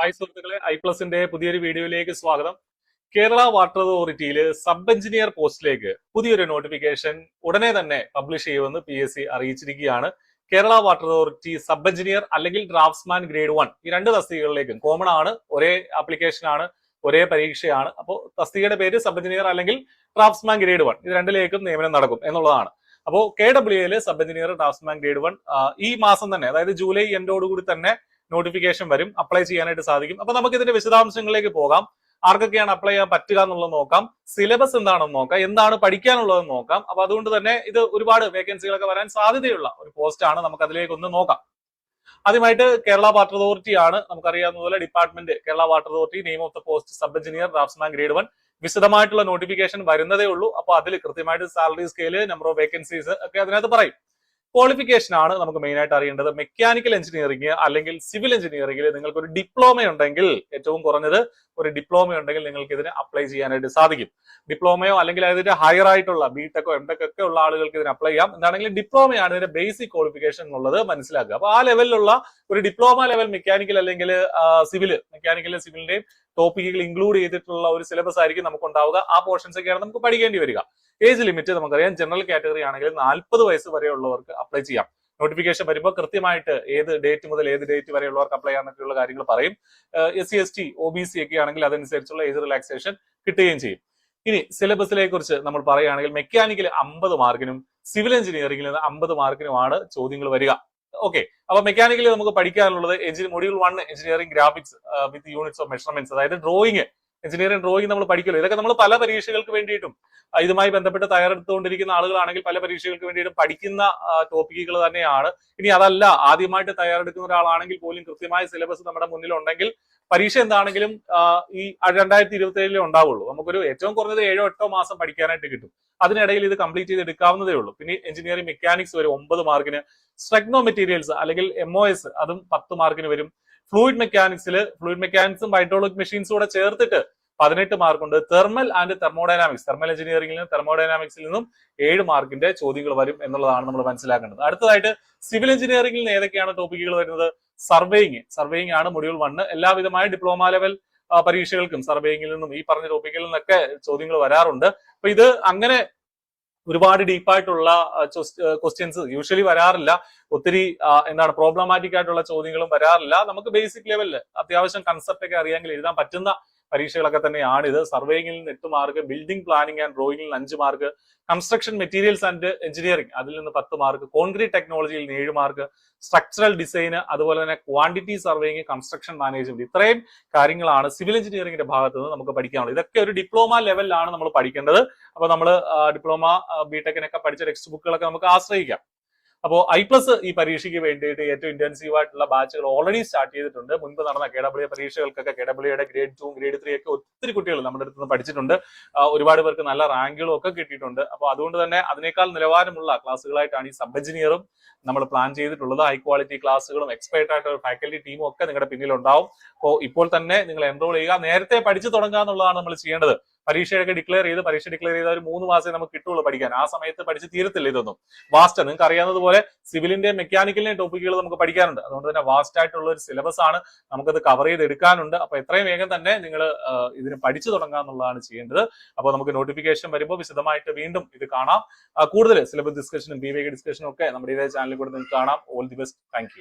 Hi സുഹൃത്തുക്കളെ, ഐ+ന്റെ പുതിയൊരു വീഡിയോയിലേക്ക് സ്വാഗതം. കേരള വാട്ടർ അതോറിറ്റിയിൽ സബ് എഞ്ചിനീയർ പോസ്റ്റിലേക്ക് പുതിയൊരു നോട്ടിഫിക്കേഷൻ ഉടനെ തന്നെ പബ്ലിഷ് ചെയ്യുമെന്ന് PSC അറിയിച്ചിരിക്കുകയാണ്. Kerala water authority sub engineer അല്ലെങ്കിൽ ഡ്രാഫ്റ്റ്സ്മാൻ ഗ്രേഡ് 1 ഈ രണ്ട് തസ്തികകളിലേക്കും കോമൺ ആണ്, ഒരേ ആപ്ലിക്കേഷൻ ആണ്, ഒരേ പരീക്ഷയാണ്. അപ്പോൾ തസ്തികയുടെ പേര് സബ് എഞ്ചിനീയർ അല്ലെങ്കിൽ ഡ്രാഫ്റ്റ്സ്മാൻ ഗ്രേഡ് 1 ഇത് രണ്ടിലേക്കും നിയമനം നടക്കും എന്നുള്ളതാണ്. അപ്പോൾ KWA sub engineer draftsman grade 1 ഈ മാസം തന്നെ, അതായത് ജൂലൈ എൻഡോടുകൂടി തന്നെ നോട്ടിഫിക്കേഷൻ വരും, അപ്ലൈ ചെയ്യാനായിട്ട് സാധിക്കും. അപ്പൊ നമുക്ക് ഇതിന്റെ വിശദാംശങ്ങളിലേക്ക് പോകാം. ആർക്കൊക്കെയാണ് അപ്ലൈ ചെയ്യാൻ പറ്റുക എന്നുള്ളത് നോക്കാം, സിലബസ് എന്താണെന്ന് നോക്കാം, എന്താണ് പഠിക്കാനുള്ളതെന്ന് നോക്കാം. അപ്പൊ അതുകൊണ്ട് തന്നെ ഇത് ഒരുപാട് വേക്കൻസികളൊക്കെ വരാൻ സാധ്യതയുള്ള ഒരു പോസ്റ്റ് ആണ്. നമുക്ക് അതിലേക്ക് ഒന്ന് നോക്കാം. ആദ്യമായിട്ട് കേരള വാട്ടർ അതോറിറ്റി ആണ്. നമുക്കറിയാവുന്നതുപോലെ department Kerala water authority, name of the post sub engineer draftsman grade 1. വിശദമായിട്ടുള്ള നോട്ടിഫിക്കേഷൻ വരുന്നതേ ഉള്ളൂ. അപ്പൊ അതിൽ കൃത്യമായിട്ട് salary scale, number of vacancies ഒക്കെ അതിനകത്ത് പറയും. ക്വാളിഫിക്കേഷൻ ആണ് നമുക്ക് മെയിൻ ആയിട്ട് അറിയേണ്ടത്. മെക്കാനിക്കൽ എഞ്ചിനീയറിംഗ് അല്ലെങ്കിൽ സിവിൽ എഞ്ചിനീയറിംഗിൽ നിങ്ങൾക്ക് ഒരു ഡിപ്ലോമ ഉണ്ടെങ്കിൽ, ഏറ്റവും കുറഞ്ഞത് ഒരു ഡിപ്ലോമ ഉണ്ടെങ്കിൽ നിങ്ങൾക്ക് ഇതിന് അപ്ലൈ ചെയ്യാനായിട്ട് സാധിക്കും. ഡിപ്ലോമയോ അല്ലെങ്കിൽ അതിന്റെ ഹയർ ആയിട്ടുള്ള ബിടെക്കോ എംടെക് ഒക്കെ ഉള്ള ആളുകൾക്ക് ഇതിന് അപ്ലൈ ചെയ്യാം. എന്താണെങ്കിലും ഡിപ്ലോമയാണ് ഇതിന്റെ ബേസിക് ക്വാളിഫിക്കേഷൻ എന്നുള്ളത് മനസ്സിലാക്കുക. അപ്പൊ ആ ലെവലിലുള്ള ഒരു ഡിപ്ലോമ ലെവൽ മെക്കാനിക്കൽ അല്ലെങ്കിൽ മെക്കാനിക്കലും സിവിലിന്റെയും ടോപ്പിക്കുകൾ ഇൻക്ലൂഡ് ചെയ്തിട്ടുള്ള ഒരു സിലബസ് ആയിരിക്കും നമുക്ക് ഉണ്ടാവുക. ആ പോർഷൻസ് ഒക്കെയാണ് നമുക്ക് പഠിക്കേണ്ടി വരിക. ഏജ് ലിമിറ്റ് നമുക്കറിയാം, ജനറൽ കാറ്റഗറി ആണെങ്കിൽ 40 വയസ്സ് വരെയുള്ളവർക്ക് അപ്ലൈ ചെയ്യാം. നോട്ടിഫിക്കേഷൻ വരുമ്പോൾ കൃത്യമായിട്ട് ഏത് ഡേറ്റ് മുതൽ ഏത് ഡേറ്റ് വരെയുള്ളവർക്ക് അപ്ലൈ ചെയ്യാനൊക്കെയുള്ള കാര്യങ്ങൾ പറയും. SC/ST OBC ഒക്കെ ആണെങ്കിൽ അതനുസരിച്ചുള്ള ഏജ് റിലാക്സേഷൻ കിട്ടുകയും ചെയ്യും. ഇനി സിലബസിനെ കുറിച്ച് നമ്മൾ പറയുകയാണെങ്കിൽ മെക്കാനിക്കൽ 50 മാർക്കിനും സിവിൽ എഞ്ചിനീയറിംഗിൽ 50 മാർക്കിനുമാണ് ചോദ്യങ്ങൾ വരിക. ഓക്കെ, അപ്പൊ മെക്കാനിക്കലി നമുക്ക് പഠിക്കാനുള്ളത് module 1 engineering graphics with units of measurements, അതായത് ഡ്രോയിങ്, എഞ്ചിനീയറിംഗ് ഡ്രോയിങ് നമ്മൾ പഠിക്കുമല്ലോ. ഇതൊക്കെ നമ്മൾ പല പരീക്ഷകൾക്ക് വേണ്ടിയിട്ടും ഇതുമായി ബന്ധപ്പെട്ട് തയ്യാറെടുത്തുകൊണ്ടിരിക്കുന്ന ആളുകളാണെങ്കിൽ പല പരീക്ഷകൾക്ക് വേണ്ടിയിട്ടും പഠിക്കുന്ന ടോപ്പിക്കുകൾ തന്നെയാണ്. ഇനി അതല്ല, ആദ്യമായിട്ട് തയ്യാറെടുക്കുന്ന ഒരാളാണെങ്കിൽ പോലും കൃത്യമായ സിലബസ് നമ്മുടെ മുന്നിൽ ഉണ്ടെങ്കിൽ പരീക്ഷ എന്താണെങ്കിലും ഈ 2027 ഉണ്ടാവുള്ളൂ. നമുക്കൊരു ഏറ്റവും കുറഞ്ഞത് 7-8 മാസം പഠിക്കാനായിട്ട് കിട്ടും. അതിനിടയിൽ ഇത് കംപ്ലീറ്റ് ചെയ്ത് എടുക്കാവുന്നതേ ഉള്ളൂ. പിന്നെ എഞ്ചിനീയറിംഗ് മെക്കാനിക്സ് വരും 9 മാർക്കിന്. സ്ട്രഗ്നോ മെറ്റീരിയൽസ് അല്ലെങ്കിൽ MOS അതും 10 മാർക്കിന് വരും. ഫ്ലൂയിഡ് മെക്കാനിക്സും ഹൈഡ്രോളിക് മെഷീൻസും കൂടെ ചേർത്തിട്ട് 18 മാർക്കുണ്ട്. തെർമൽ ആൻഡ് തെർമോഡൈനാമിക്സ്, തെർമൽ എഞ്ചിനീയറിംഗിൽ നിന്നും തെർമോഡൈനാമിക്സിൽ നിന്നും 7 മാർക്കിന്റെ ചോദ്യങ്ങൾ വരും എന്നുള്ളതാണ് നമ്മൾ മനസ്സിലാക്കേണ്ടത്. അടുത്തതായിട്ട് സിവിൽ എഞ്ചിനീയറിംഗിൽ നിന്ന് ഏതൊക്കെയാണ് ടോപ്പിക്കുകൾ വരുന്നത്? സർവേയിങ് ആണ് മൊഡ്യൂൾ 1. എല്ലാവിധമായ ഡിപ്ലോമ ലെവൽ പരീക്ഷകൾക്കും സർവേയിങ്ങിൽ നിന്നും ഈ പറഞ്ഞ ടോപ്പിക്കിൽ നിന്നൊക്കെ ചോദ്യങ്ങൾ വരാറുണ്ട്. അപ്പൊ ഇത് അങ്ങനെ ഒരുപാട് ഡീപ്പായിട്ടുള്ള ക്വസ്റ്റ്യൻസ് യൂഷ്വലി വരാറില്ല. ഒത്തിരി പ്രോബ്ലമാറ്റിക് ആയിട്ടുള്ള ചോദ്യങ്ങളും വരാറില്ല. നമുക്ക് ബേസിക് ലെവലില് അത്യാവശ്യം കൺസെപ്റ്റ് ഒക്കെ അറിയാമെങ്കിൽ എഴുതാൻ പറ്റുന്ന പരീക്ഷകളൊക്കെ തന്നെയാണ് ഇത്. സർവേയിങ്ങിൽ നിന്ന് 8 മാർക്ക്, ബിൽഡിംഗ് പ്ലാനിംഗ് ആൻഡ് ഡ്രോയിങ്ങിൽ 5 mark, construction materials and engineering അതിൽ നിന്ന് 10 മാർക്ക്, കോൺക്രീറ്റ് ടെക്നോളജിയിൽ 7 മാർക്ക്, സ്ട്രക്ചറൽ ഡിസൈന്, അതുപോലെ തന്നെ ക്വാണ്ടിറ്റി സർവേയിങ്, കൺസ്ട്രക്ഷൻ മാനേജ്മെന്റ്, ഇത്രയും കാര്യങ്ങളാണ് സിവിൽ എഞ്ചിനീയറിംഗിന്റെ ഭാഗത്ത് നിന്ന് നമുക്ക് പഠിക്കാനുള്ളത്. ഇതൊക്കെ ഒരു ഡിപ്ലോമ ലെവലിലാണ് നമ്മൾ പഠിക്കേണ്ടത്. അപ്പൊ നമ്മൾ ഡിപ്ലോമ ബിടെക്കിനൊക്കെ പഠിച്ച ടെക്സ്റ്റ് ബുക്കുകളൊക്കെ നമുക്ക് ആശ്രയിക്കാം. അപ്പോൾ I+ ഈ പരീക്ഷയ്ക്ക് വേണ്ടിയിട്ട് ഏറ്റവും ഇന്റൻസീവ് ആയിട്ടുള്ള ബാച്ചുകൾ ഓൾറെഡി സ്റ്റാർട്ട് ചെയ്തിട്ടുണ്ട്. മുൻപ് നടന്ന KWA പരീക്ഷകൾക്കൊക്കെ KWAയുടെ ഗ്രേഡ് 2 ഗ്രേഡ് 3 ഒക്കെ ഒത്തിരി കുട്ടികൾ നമ്മുടെ അടുത്ത് നിന്ന് പഠിച്ചിട്ടുണ്ട്. ഒരുപാട് പേർക്ക് നല്ല റാങ്കുകളും ഒക്കെ കിട്ടിയിട്ടുണ്ട്. അപ്പോൾ അതുകൊണ്ട് തന്നെ അതിനേക്കാൾ നിലവാരമുള്ള ക്ലാസ്സുകളായിട്ടാണ് ഈ സബ് എഞ്ചിനീയറും നമ്മൾ പ്ലാൻ ചെയ്തിട്ടുള്ളത്. ഹൈ ക്വാളിറ്റി ക്ലാസ്സുകളും എക്സ്പേർട്ട് ആയിട്ട് ഒരു ഫാക്കൽറ്റി ടീമും ഒക്കെ നിങ്ങളുടെ പിന്നിലുണ്ടാവും. അപ്പോൾ ഇപ്പോൾ തന്നെ നിങ്ങൾ എൻറോൾ ചെയ്യുക, നേരത്തെ പഠിച്ചു തുടങ്ങുക എന്നുള്ളതാണ് നമ്മൾ ചെയ്യേണ്ടത്. പരീക്ഷ ഡിക്ലെയർ ചെയ്ത് ഒരു 3 മാസം നമുക്ക് കിട്ടുള്ളൂ പഠിക്കാൻ. ആ സമയത്ത് പഠിച്ച് തീരത്തില്ല ഇതൊന്നും. വാസ്റ്റ്, നിങ്ങൾക്ക് അറിയാവുന്നതുപോലെ സിവിലിന്റെയും മെക്കാനിക്കലിന്റെയും ടോപ്പിക്കുകൾ നമുക്ക് പഠിക്കാനുണ്ട്. അതുകൊണ്ട് തന്നെ വാസ്റ്റ് ആയിട്ടുള്ള ഒരു സിലബസ് ആണ്, നമുക്കത് കവർ ചെയ്ത് എടുക്കാനുണ്ട്. അപ്പൊ എത്രയും വേഗം തന്നെ നിങ്ങൾ ഇതിന് പഠിച്ചു തുടങ്ങുക എന്നുള്ളതാണ് ചെയ്യേണ്ടത്. അപ്പോൾ നമുക്ക് നോട്ടിഫിക്കേഷൻ വരുമ്പോൾ വിശദമായിട്ട് വീണ്ടും ഇത് കാണാം. കൂടുതൽ സിലബസ് ഡിസ്കഷനും PVK ഡിസ്കഷനും ഒക്കെ നമ്മുടെ ഇതേ ചാനലിൽ കൂടെ നിങ്ങൾക്ക് കാണാം. All the best. Thank you.